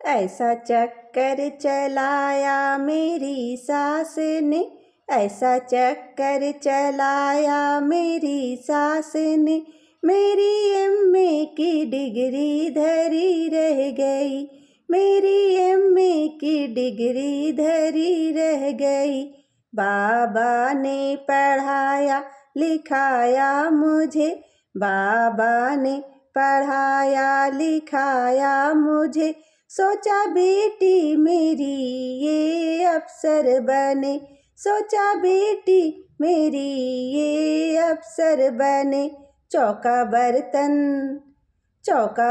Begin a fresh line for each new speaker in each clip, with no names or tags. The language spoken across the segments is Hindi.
ऐसा चक्कर चलाया मेरी सास ने, ऐसा चक्कर चलाया मेरी सास ने, मेरी एमए की डिग्री धरी रह गई, मेरी एमए की डिग्री धरी रह गई। बाबा ने पढ़ाया लिखाया मुझे, बाबा ने पढ़ाया लिखाया मुझे, सोचा बेटी मेरी ये अफसर बने, सोचा बेटी मेरी ये अफसर बने। चौका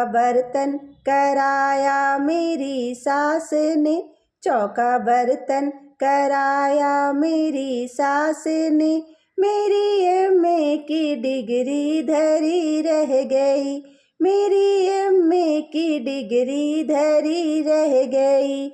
बर्तन कराया मेरी सास ने, चौका बर्तन कराया मेरी सास ने, मेरी एमए की डिग्री धरी रह गई, मेरी एमए की डिग्री धरी रह गई।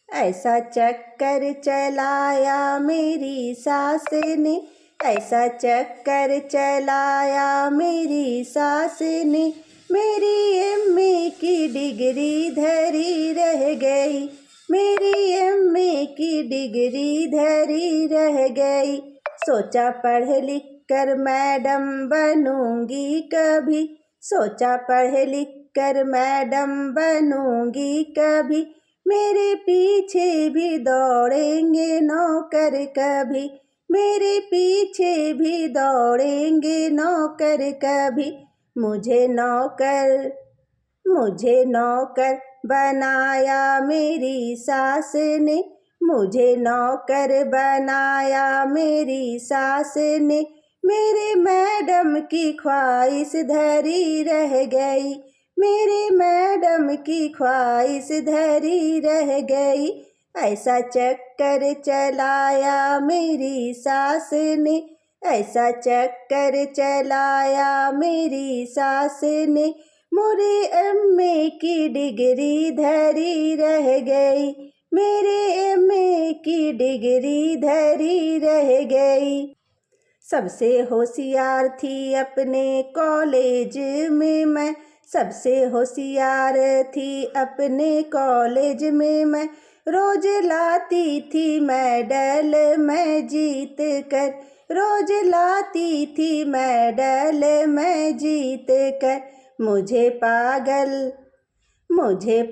ऐसा चक्कर चलाया मेरी सास ने, ऐसा चक्कर चलाया मेरी सास ने, मेरी एमए की डिग्री धरी रह गई, मेरी एमए की डिग्री धरी रह गई। सोचा पढ़ लिख कर मैडम बनूंगी कभी, सोचा पढ़ लिख कर मैडम बनूंगी कभी, मेरे पीछे भी दौड़ेंगे नौकर कभी, मेरे पीछे भी दौड़ेंगे नौकर कभी। मुझे नौकर बनाया मेरी सास ने, मुझे नौकर बनाया मेरी सास ने, मेरे मैडम की ख्वाहिश धरी रह गई, मेरी मैडम की ख्वाहिश धरी रह गई। ऐसा चक्कर चलाया मेरी सास ने, ऐसा चक्कर चलाया मेरी सास ने, मेरी एमए की डिग्री धरी रह गई, मेरे एमए की डिग्री धरी रह गई। सबसे होशियार थी अपने कॉलेज में मैं, सबसे होशियार थी अपने कॉलेज में मैं, रोज लाती थी मेडल मैं जीत कर, रोज लाती थी मेडल मैं जीत कर। मुझे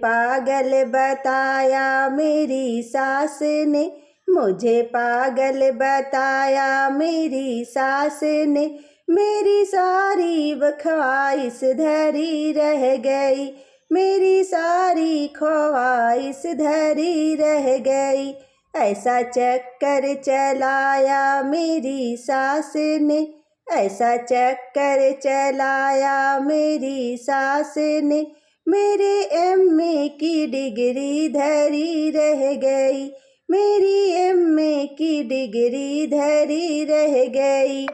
पागल बताया मेरी सास ने, मुझे पागल बताया मेरी सास ने, मेरी सारी ख्वाहिश धरी रह गई, मेरी सारी ख्वाहिश धरी रह गई। ऐसा चक्कर चलाया मेरी सास ने, ऐसा चक्कर चलाया मेरी सास ने, मेरे एमए की डिग्री धरी रह गई, मेरी एमए की डिग्री धरी रह गई।